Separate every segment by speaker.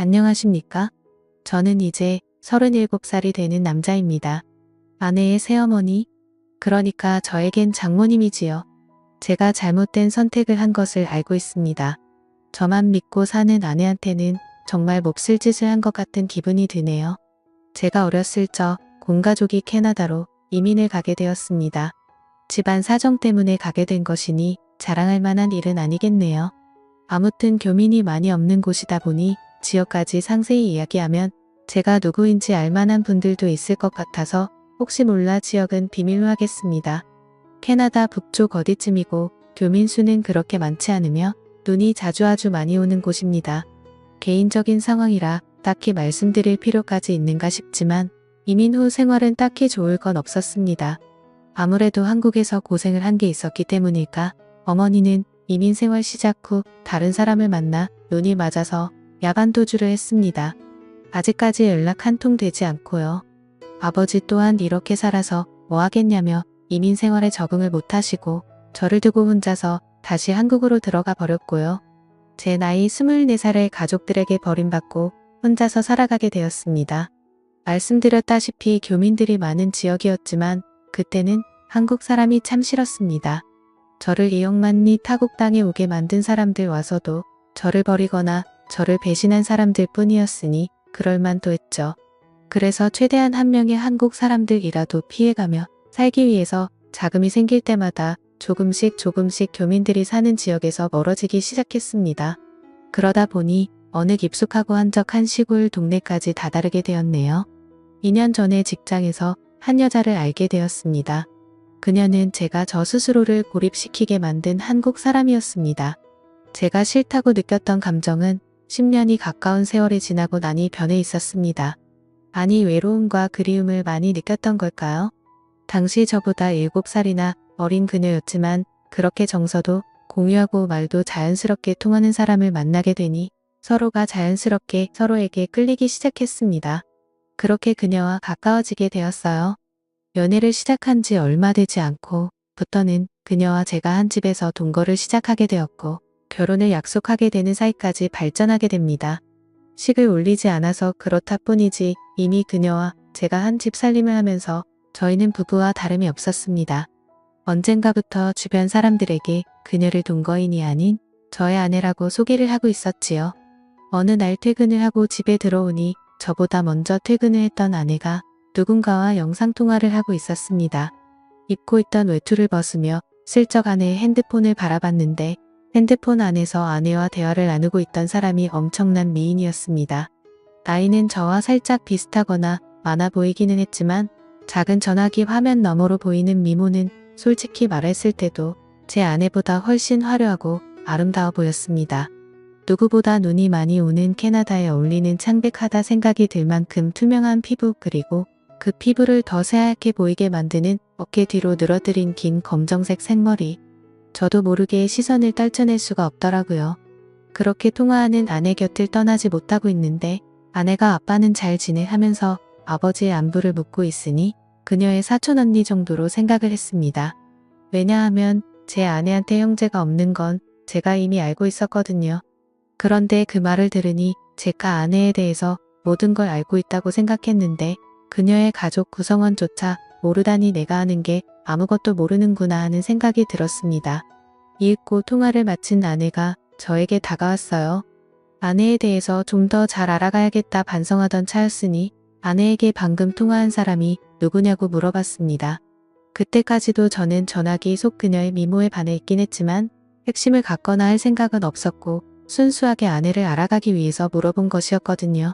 Speaker 1: 안녕하십니까? 저는 이제 37살이 되는 남자입니다. 아내의 새어머니, 그러니까 저에겐 장모님이지요. 제가 잘못된 선택을 한 것을 알고 있습니다. 저만 믿고 사는 아내한테는 정말 몹쓸 짓을 한 것 같은 기분이 드네요. 제가 어렸을 적 온 가족이 캐나다로 이민을 가게 되었습니다. 집안 사정 때문에 가게 된 것이니 자랑할 만한 일은 아니겠네요. 아무튼 교민이 많이 없는 곳이다 보니 지역까지 상세히 이야기하면 제가 누구인지 알 만한 분들도 있을 것 같아서 혹시 몰라 지역은 비밀로 하겠습니다. 캐나다 북쪽 어디쯤이고 교민 수는 그렇게 많지 않으며 눈이 아주 많이 오는 곳입니다. 개인적인 상황이라 딱히 말씀드릴 필요까지 있는가 싶지만 이민 후 생활은 딱히 좋을 건 없었습니다. 아무래도 한국에서 고생을 한 게 있었기 때문일까 어머니는 이민 생활 시작 후 다른 사람을 만나 눈이 맞아서 야반 도주를 했습니다. 아직까지 연락 한 통 되지 않고요. 아버지 또한 이렇게 살아서 뭐 하겠냐며 이민 생활에 적응을 못하시고 저를 두고 혼자서 다시 한국으로 들어가 버렸고요. 제 나이 24살에 가족들에게 버림받고 혼자서 살아가게 되었습니다. 말씀드렸다시피 교민들이 많은 지역이었지만 그때는 한국 사람이 참 싫었습니다. 저를 이용만리 타국 땅에 오게 만든 사람들 와서도 저를 버리거나 저를 배신한 사람들 뿐이었으니 그럴만도 했죠. 그래서 최대한 한 명의 한국 사람들이라도 피해가며 살기 위해서 자금이 생길 때마다 조금씩 교민들이 사는 지역에서 멀어지기 시작했습니다. 그러다 보니 어느 깊숙하고 한적한 시골 동네까지 다다르게 되었네요. 2년 전에 직장에서 한 여자를 알게 되었습니다. 그녀는 제가 저 스스로를 고립시키게 만든 한국 사람이었습니다. 제가 싫다고 느꼈던 감정은 10년이 가까운 세월이 지나고 나니 변해 있었습니다. 아니 외로움과 그리움을 많이 느꼈던 걸까요? 당시 저보다 7살이나 어린 그녀였지만 그렇게 정서도 공유하고 말도 자연스럽게 통하는 사람을 만나게 되니 서로가 자연스럽게 서로에게 끌리기 시작했습니다. 그렇게 그녀와 가까워지게 되었어요. 연애를 시작한 지 얼마 되지 않고 부터는 그녀와 제가 한 집에서 동거를 시작하게 되었고 결혼을 약속하게 되는 사이까지 발전하게 됩니다. 식을 올리지 않아서 그렇다 뿐이지 이미 그녀와 제가 한 집 살림을 하면서 저희는 부부와 다름이 없었습니다. 언젠가부터 주변 사람들에게 그녀를 동거인이 아닌 저의 아내라고 소개를 하고 있었지요. 어느 날 퇴근을 하고 집에 들어오니 저보다 먼저 퇴근을 했던 아내가 누군가와 영상통화를 하고 있었습니다. 입고 있던 외투를 벗으며 슬쩍 아내의 핸드폰을 바라봤는데 핸드폰 안에서 아내와 대화를 나누고 있던 사람이 엄청난 미인이었습니다. 나이는 저와 살짝 비슷하거나 많아 보이기는 했지만 작은 전화기 화면 너머로 보이는 미모는 솔직히 말했을 때도 제 아내보다 훨씬 화려하고 아름다워 보였습니다. 누구보다 눈이 많이 오는 캐나다에 어울리는 창백하다 생각이 들 만큼 투명한 피부 그리고 그 피부를 더 새하얗게 보이게 만드는 어깨 뒤로 늘어뜨린 긴 검정색 생머리. 저도 모르게 시선을 떨쳐낼 수가 없더라고요. 그렇게 통화하는 아내 곁을 떠나지 못하고 있는데 아내가 아빠는 잘 지내 하면서 아버지의 안부를 묻고 있으니 그녀의 사촌언니 정도로 생각을 했습니다. 왜냐하면 제 아내한테 형제가 없는 건 제가 이미 알고 있었거든요. 그런데 그 말을 들으니 제가 아내에 대해서 모든 걸 알고 있다고 생각했는데 그녀의 가족 구성원조차 모르다니 내가 아는 게 아무것도 모르는구나 하는 생각이 들었습니다. 이윽고 통화를 마친 아내가 저에게 다가왔어요. 아내에 대해서 좀 더 잘 알아가야겠다 반성하던 차였으니 아내에게 방금 통화한 사람이 누구냐고 물어봤습니다. 그때까지도 저는 전화기 속 그녀의 미모에 반해 있긴 했지만 핵심을 갖거나 할 생각은 없었고 순수하게 아내를 알아가기 위해서 물어본 것이었거든요.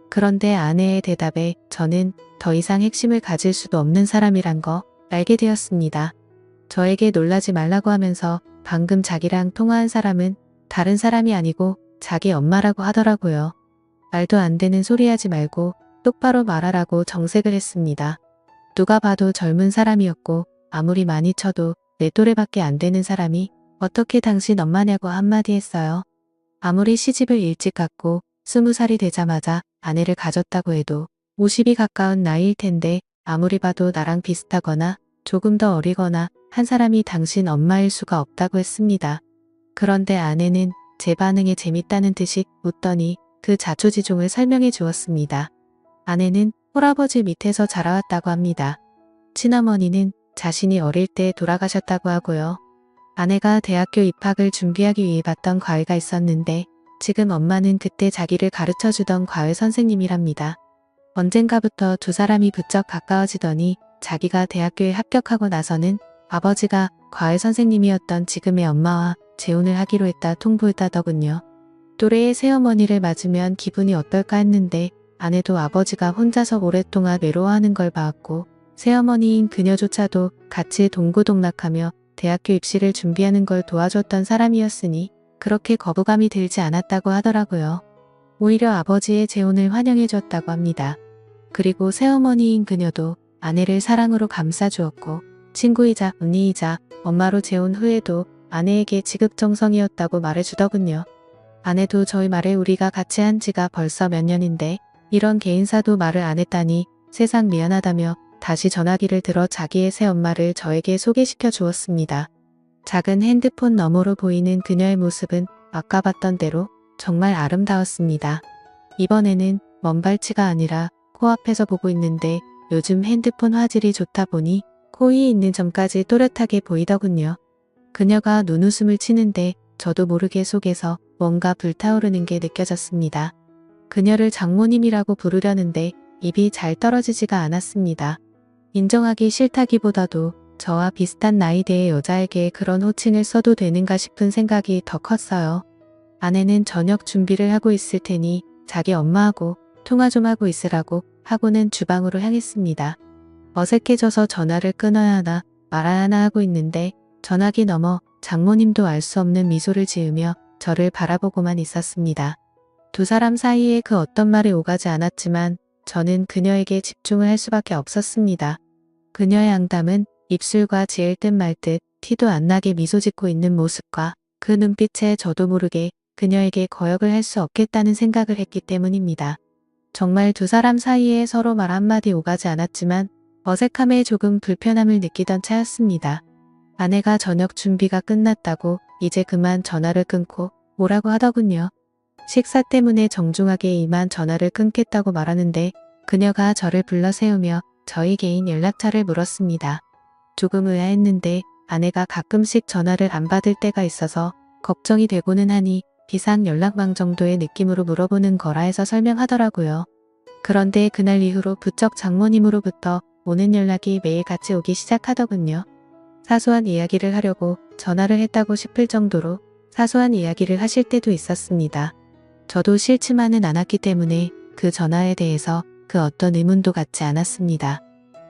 Speaker 1: 그런데 아내의 대답에 저는 더 이상 핵심을 가질 수도 없는 사람이란 거 알게 되었습니다. 저에게 놀라지 말라고 하면서 방금 자기랑 통화한 사람은 다른 사람이 아니고 자기 엄마라고 하더라고요. 말도 안 되는 소리 하지 말고 똑바로 말하라고 정색을 했습니다. 누가 봐도 젊은 사람이었고 아무리 많이 쳐도 내 또래밖에 안 되는 사람이 어떻게 당신 엄마냐고 한마디 했어요. 아무리 시집을 일찍 갔고 20살이 되자마자 아내를 가졌다고 해도 50이 가까운 나이일 텐데 아무리 봐도 나랑 비슷하거나 조금 더 어리거나 한 사람이 당신 엄마일 수가 없다고 했습니다. 그런데 아내는 제 반응에 재밌다는 듯이 웃더니 그 자초지종을 설명해 주었습니다. 아내는 홀아버지 밑에서 자라왔다고 합니다. 친어머니는 자신이 어릴 때 돌아가셨다고 하고요. 아내가 대학교 입학을 준비하기 위해 봤던 과외가 있었는데 지금 엄마는 그때 자기를 가르쳐주던 과외 선생님이랍니다. 언젠가부터 두 사람이 부쩍 가까워지더니 자기가 대학교에 합격하고 나서는 아버지가 과외 선생님이었던 지금의 엄마와 재혼을 하기로 했다 통보했다더군요. 또래의 새어머니를 맞으면 기분이 어떨까 했는데 아내도 아버지가 혼자서 오랫동안 외로워하는 걸 봐왔고 새어머니인 그녀조차도 같이 동고동락하며 대학교 입시를 준비하는 걸 도와줬던 사람이었으니 그렇게 거부감이 들지 않았다고 하더라고요. 오히려 아버지의 재혼을 환영해줬다고 합니다. 그리고 새어머니인 그녀도 아내를 사랑으로 감싸주었고 친구이자 언니이자 엄마로 재혼 후에도 아내에게 지극정성이었다고 말해주더군요. 아내도 저희 말에 우리가 같이 한 지가 벌써 몇 년인데 이런 개인사도 말을 안 했다니 세상 미안하다며 다시 전화기를 들어 자기의 새엄마를 저에게 소개시켜 주었습니다. 작은 핸드폰 너머로 보이는 그녀의 모습은 아까 봤던 대로 정말 아름다웠습니다. 이번에는 먼 발치가 아니라 코앞에서 보고 있는데 요즘 핸드폰 화질이 좋다 보니 코에 있는 점까지 또렷하게 보이더군요. 그녀가 눈웃음을 치는데 저도 모르게 속에서 뭔가 불타오르는 게 느껴졌습니다. 그녀를 장모님이라고 부르려는데 입이 잘 떨어지지가 않았습니다. 인정하기 싫다기보다도 저와 비슷한 나이대의 여자에게 그런 호칭을 써도 되는가 싶은 생각이 더 컸어요. 아내는 저녁 준비를 하고 있을 테니 자기 엄마하고 통화 좀 하고 있으라고 하고는 주방으로 향했습니다. 어색해져서 전화를 끊어야 하나 말아야 하나 하고 있는데 전화기 너머 장모님도 알 수 없는 미소를 지으며 저를 바라보고만 있었습니다. 두 사람 사이에 그 어떤 말이 오가지 않았지만 저는 그녀에게 집중을 할 수밖에 없었습니다. 그녀의 앙담은 입술과 지을 듯 말 듯 티도 안 나게 미소 짓고 있는 모습과 그 눈빛에 저도 모르게 그녀에게 거역을 할 수 없겠다는 생각을 했기 때문입니다. 정말 두 사람 사이에 서로 말 한마디 오가지 않았지만 어색함에 조금 불편함을 느끼던 차였습니다. 아내가 저녁 준비가 끝났다고 이제 그만 전화를 끊고 오라고 하더군요. 식사 때문에 정중하게 이만 전화를 끊겠다고 말하는데 그녀가 저를 불러 세우며 저희 개인 연락처를 물었습니다. 조금 의아했는데 아내가 가끔씩 전화를 안 받을 때가 있어서 걱정이 되고는 하니 비상 연락망 정도의 느낌으로 물어보는 거라 해서 설명하더라고요. 그런데 그날 이후로 부쩍 장모님으로부터 오는 연락이 매일 같이 오기 시작하더군요. 사소한 이야기를 하려고 전화를 했다고 싶을 정도로 사소한 이야기를 하실 때도 있었습니다. 저도 싫지만은 않았기 때문에 그 전화에 대해서 그 어떤 의문도 갖지 않았습니다.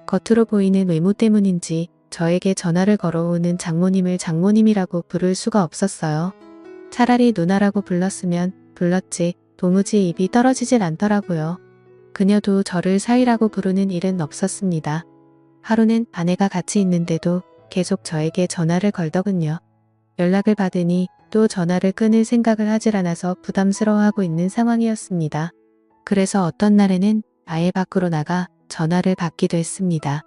Speaker 1: 겉으로 보이는 외모 때문인지 저에게 전화를 걸어오는 장모님을 장모님이라고 부를 수가 없었어요. 차라리 누나라고 불렀으면 불렀지 도무지 입이 떨어지질 않더라고요. 그녀도 저를 사위라고 부르는 일은 없었습니다. 하루는 아내가 같이 있는데도 계속 저에게 전화를 걸더군요. 연락을 받으니 또 전화를 끊을 생각을 하질 않아서 부담스러워하고 있는 상황이었습니다. 그래서 어떤 날에는 아예 밖으로 나가 전화를 받기도 했습니다.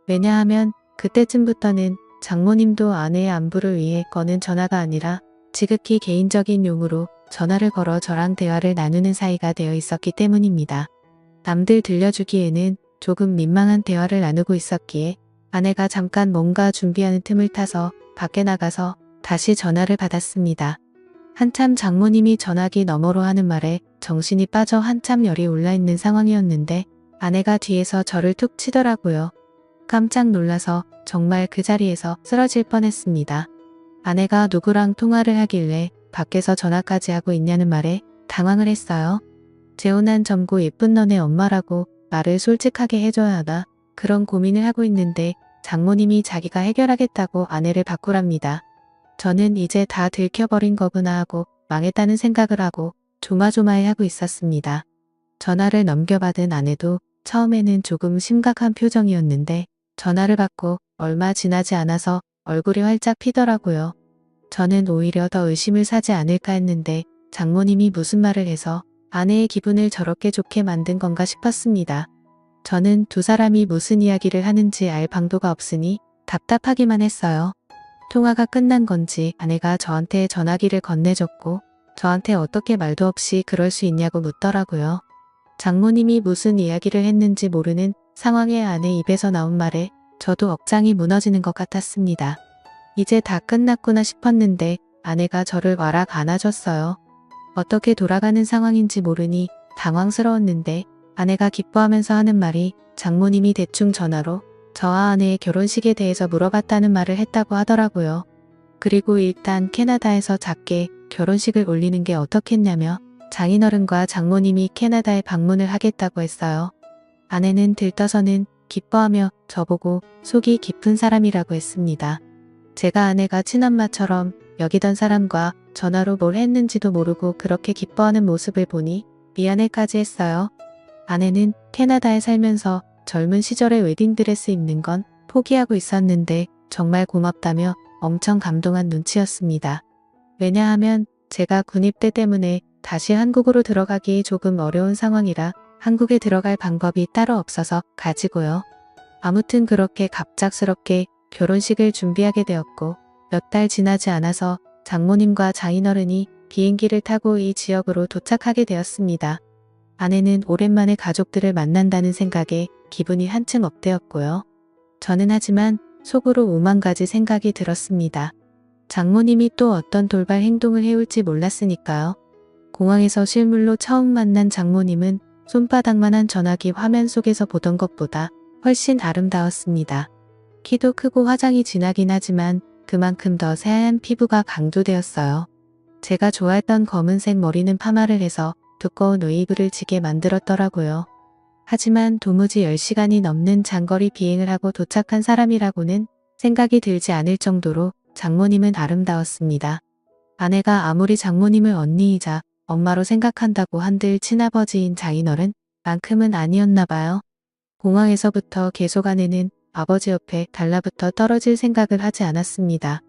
Speaker 1: 왜냐하면 그때쯤부터는 장모님도 아내의 안부를 위해 거는 전화가 아니라 지극히 개인적인 용으로 전화를 걸어 저랑 대화를 나누는 사이가 되어 있었기 때문입니다. 남들 들려주기에는 조금 민망한 대화를 나누고 있었기에 아내가 잠깐 뭔가 준비하는 틈을 타서 밖에 나가서 다시 전화를 받았습니다. 한참 장모님이 전화기 너머로 하는 말에 정신이 빠져 한참 열이 올라있는 상황이었는데 아내가 뒤에서 저를 툭 치더라고요. 깜짝 놀라서 정말 그 자리에서 쓰러질 뻔했습니다. 아내가 누구랑 통화를 하길래 밖에서 전화까지 하고 있냐는 말에 당황을 했어요. 재혼한 젊고 예쁜 너네 엄마라고 말을 솔직하게 해줘야 하나 그런 고민을 하고 있는데 장모님이 자기가 해결하겠다고 아내를 바꾸랍니다. 저는 이제 다 들켜버린 거구나 하고 망했다는 생각을 하고 조마조마해하고 있었습니다. 전화를 넘겨받은 아내도 처음에는 조금 심각한 표정이었는데 전화를 받고 얼마 지나지 않아서 얼굴이 활짝 피더라고요. 저는 오히려 더 의심을 사지 않을까 했는데 장모님이 무슨 말을 해서 아내의 기분을 저렇게 좋게 만든 건가 싶었습니다. 저는 두 사람이 무슨 이야기를 하는지 알 방도가 없으니 답답하기만 했어요. 통화가 끝난 건지 아내가 저한테 전화기를 건네줬고 저한테 어떻게 말도 없이 그럴 수 있냐고 묻더라고요. 장모님이 무슨 이야기를 했는지 모르는 상황에 아내 입에서 나온 말에 저도 억장이 무너지는 것 같았습니다. 이제 다 끝났구나 싶었는데 아내가 저를 와락 안아줬어요. 어떻게 돌아가는 상황인지 모르니 당황스러웠는데 아내가 기뻐하면서 하는 말이 장모님이 대충 전화로 저와 아내의 결혼식에 대해서 물어봤다는 말을 했다고 하더라고요. 그리고 일단 캐나다에서 작게 결혼식을 올리는 게 어떻겠냐며 장인어른과 장모님이 캐나다에 방문을 하겠다고 했어요. 아내는 들떠서는 기뻐하며 저보고 속이 깊은 사람이라고 했습니다. 제가 아내가 친엄마처럼 여기던 사람과 전화로 뭘 했는지도 모르고 그렇게 기뻐하는 모습을 보니 미안해까지 했어요. 아내는 캐나다에 살면서 젊은 시절에 웨딩드레스 입는 건 포기하고 있었는데 정말 고맙다며 엄청 감동한 눈치였습니다. 왜냐하면 제가 군입대 때문에 다시 한국으로 들어가기 조금 어려운 상황이라 한국에 들어갈 방법이 따로 없어서 가지고요. 아무튼 그렇게 갑작스럽게 결혼식을 준비하게 되었고 몇 달 지나지 않아서 장모님과 장인어른이 비행기를 타고 이 지역으로 도착하게 되었습니다. 아내는 오랜만에 가족들을 만난다는 생각에 기분이 한층 업되었고요. 저는 하지만 속으로 오만 가지 생각이 들었습니다. 장모님이 또 어떤 돌발 행동을 해올지 몰랐으니까요. 공항에서 실물로 처음 만난 장모님은 손바닥만한 전화기 화면 속에서 보던 것보다 훨씬 아름다웠습니다. 키도 크고 화장이 진하긴 하지만 그만큼 더 새하얀 피부가 강조되었어요. 제가 좋아했던 검은색 머리는 파마를 해서 두꺼운 웨이브를 지게 만들었더라고요. 하지만 도무지 10시간이 넘는 장거리 비행을 하고 도착한 사람이라고는 생각이 들지 않을 정도로 장모님은 아름다웠습니다. 아내가 아무리 장모님을 언니이자 엄마로 생각한다고 한들 친아버지인 장인어른 만큼은 아니었나 봐요. 공항에서부터 계속 아내는 아버지 옆에 달라붙어 떨어질 생각을 하지 않았습니다.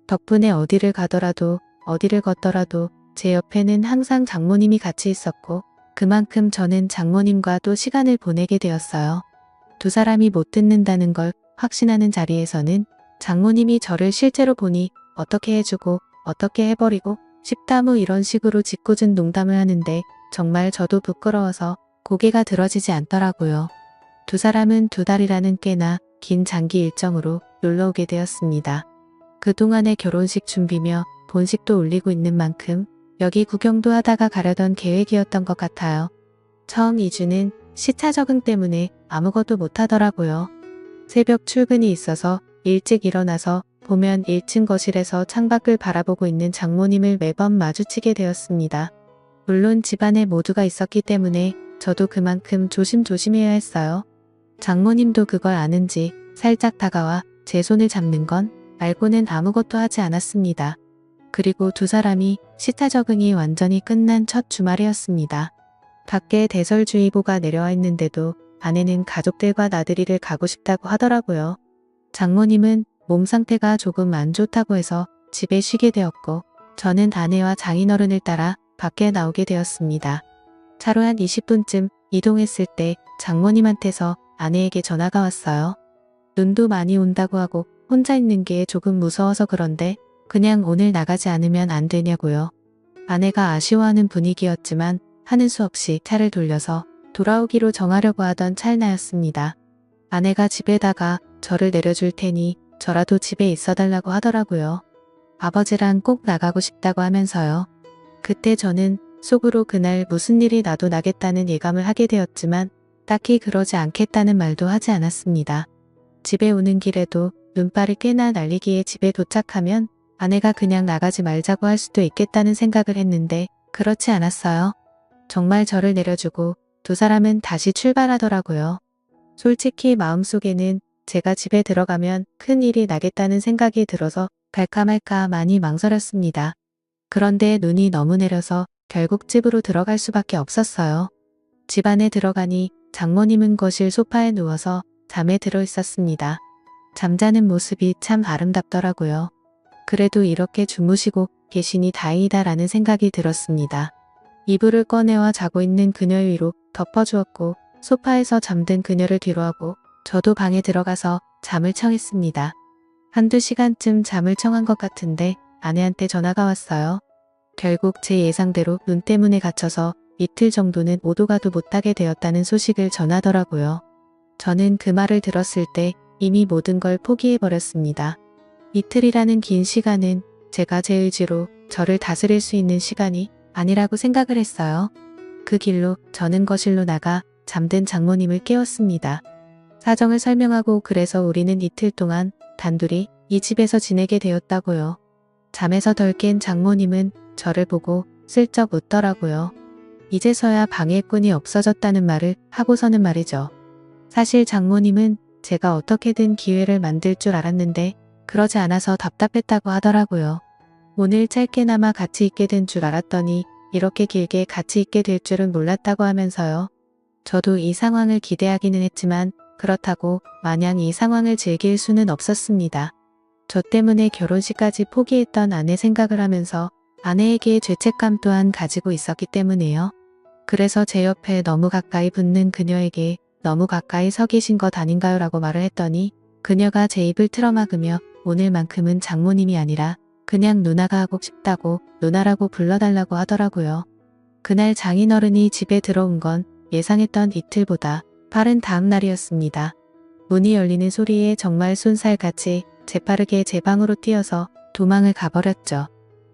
Speaker 1: 덕분에 어디를 가더라도 어디를 걷더라도 제 옆에는 항상 장모님이 같이 있었고 그만큼 저는 장모님과 또 시간을 보내게 되었어요. 두 사람이 못 듣는다는 걸 확신하는 자리에서는 장모님이 저를 실제로 보니 어떻게 해주고 어떻게 해버리고 싶다 뭐 이런 식으로 짓궂은 농담을 하는데 정말 저도 부끄러워서 고개가 들어지지 않더라고요. 두 사람은 2달이라는 꽤나 긴 장기 일정으로 놀러 오게 되었습니다. 그동안의 결혼식 준비며 본식도 올리고 있는 만큼 여기 구경도 하다가 가려던 계획이었던 것 같아요. 처음 2주는 시차 적응 때문에 아무것도 못하더라고요. 새벽 출근이 있어서 일찍 일어나서 보면 1층 거실에서 창밖을 바라보고 있는 장모님을 매번 마주치게 되었습니다. 물론 집안에 모두가 있었기 때문에 저도 그만큼 조심조심해야 했어요. 장모님도 그걸 아는지 살짝 다가와 제 손을 잡는 건 말고는 아무것도 하지 않았습니다. 그리고 두 사람이 시차 적응이 완전히 끝난 첫 주말이었습니다. 밖에 대설주의보가 내려와 있는데도 아내는 가족들과 나들이를 가고 싶다고 하더라고요. 장모님은 몸 상태가 조금 안 좋다고 해서 집에 쉬게 되었고 저는 아내와 장인어른을 따라 밖에 나오게 되었습니다. 차로 한 20분쯤 이동했을 때 장모님한테서 아내에게 전화가 왔어요. 눈도 많이 온다고 하고 혼자 있는 게 조금 무서워서 그런데 그냥 오늘 나가지 않으면 안 되냐고요. 아내가 아쉬워하는 분위기였지만 하는 수 없이 차를 돌려서 돌아오기로 정하려고 하던 찰나였습니다. 아내가 집에다가 저를 내려줄 테니 저라도 집에 있어달라고 하더라고요. 아버지랑 꼭 나가고 싶다고 하면서요. 그때 저는 속으로 그날 무슨 일이 나도 나겠다는 예감을 하게 되었지만 딱히 그러지 않겠다는 말도 하지 않았습니다. 집에 오는 길에도 눈발을 꽤나 날리기에 집에 도착하면 아내가 그냥 나가지 말자고 할 수도 있겠다는 생각을 했는데 그렇지 않았어요. 정말 저를 내려주고 두 사람은 다시 출발하더라고요. 솔직히 마음속에는 제가 집에 들어가면 큰 일이 나겠다는 생각이 들어서 갈까 말까 많이 망설였습니다. 그런데 눈이 너무 내려서 결국 집으로 들어갈 수밖에 없었어요. 집 안에 들어가니 장모님은 거실 소파에 누워서 잠에 들어 있었습니다. 잠자는 모습이 참 아름답더라고요. 그래도 이렇게 주무시고 계시니 다행이다라는 생각이 들었습니다. 이불을 꺼내와 자고 있는 그녀 위로 덮어주었고 소파에서 잠든 그녀를 뒤로하고 저도 방에 들어가서 잠을 청했습니다. 한두 시간쯤 잠을 청한 것 같은데 아내한테 전화가 왔어요. 결국 제 예상대로 눈 때문에 갇혀서 이틀 정도는 오도 가도 못하게 되었다는 소식을 전하더라고요. 저는 그 말을 들었을 때 이미 모든 걸 포기해버렸습니다. 이틀이라는 긴 시간은 제가 제 의지로 저를 다스릴 수 있는 시간이 아니라고 생각을 했어요. 그 길로 저는 거실로 나가 잠든 장모님을 깨웠습니다. 사정을 설명하고 그래서 우리는 이틀 동안 단둘이 이 집에서 지내게 되었다고요. 잠에서 덜 깬 장모님은 저를 보고 슬쩍 웃더라고요. 이제서야 방해꾼이 없어졌다는 말을 하고서는 말이죠. 사실 장모님은 제가 어떻게든 기회를 만들 줄 알았는데 그러지 않아서 답답했다고 하더라고요. 오늘 짧게나마 같이 있게 된 줄 알았더니 이렇게 길게 같이 있게 될 줄은 몰랐다고 하면서요. 저도 이 상황을 기대하기는 했지만 그렇다고 마냥 이 상황을 즐길 수는 없었습니다. 저 때문에 결혼식까지 포기했던 아내 생각을 하면서 아내에게 죄책감 또한 가지고 있었기 때문에요. 그래서 제 옆에 너무 가까이 붙는 그녀에게 너무 가까이 서 계신 것 아닌가요? 라고 말을 했더니 그녀가 제 입을 틀어막으며 오늘만큼은 장모님이 아니라 그냥 누나가 하고 싶다고 누나라고 불러달라고 하더라고요. 그날 장인어른이 집에 들어온 건 예상했던 이틀보다 빠른 다음 날이었습니다. 문이 열리는 소리에 정말 쏜살같이 재빠르게 제 방으로 뛰어서 도망을 가버렸죠.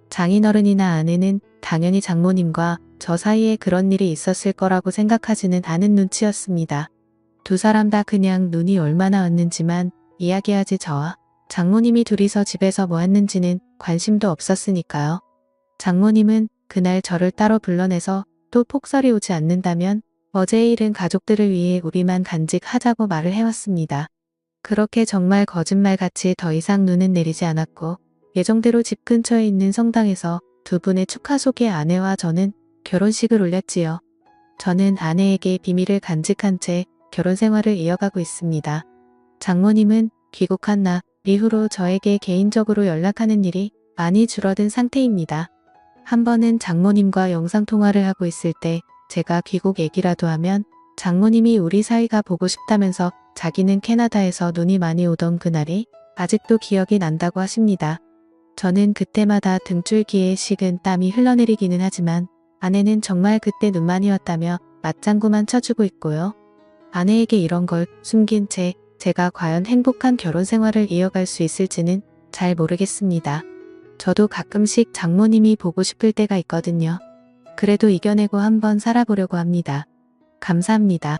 Speaker 1: 장인어른이나 아내는 당연히 장모님과 저 사이에 그런 일이 있었을 거라고 생각하지는 않은 눈치였습니다. 두 사람 다 그냥 눈이 얼마나 왔는지만 이야기하지 저와 장모님이 둘이서 집에서 뭐 했는지는 관심도 없었으니까요. 장모님은 그날 저를 따로 불러내서 또 폭설이 오지 않는다면 어제의 일은 가족들을 위해 우리만 간직하자고 말을 해왔습니다. 그렇게 정말 거짓말같이 더 이상 눈은 내리지 않았고 예정대로 집 근처에 있는 성당에서 두 분의 축하 속에 아내와 저는 결혼식을 올렸지요. 저는 아내에게 비밀을 간직한 채 결혼 생활을 이어가고 있습니다. 장모님은 귀국한 날 이후로 저에게 개인적으로 연락하는 일이 많이 줄어든 상태입니다. 한 번은 장모님과 영상통화를 하고 있을 때 제가 귀국 얘기라도 하면 장모님이 우리 사이가 보고 싶다면서 자기는 캐나다에서 눈이 많이 오던 그날이 아직도 기억이 난다고 하십니다. 저는 그때마다 등줄기에 식은 땀이 흘러내리기는 하지만 아내는 정말 그때 눈만이 왔다며 맞장구만 쳐주고 있고요. 아내에게 이런 걸 숨긴 채 제가 과연 행복한 결혼 생활을 이어갈 수 있을지는 잘 모르겠습니다. 저도 가끔씩 장모님이 보고 싶을 때가 있거든요. 그래도 이겨내고 한번 살아보려고 합니다. 감사합니다.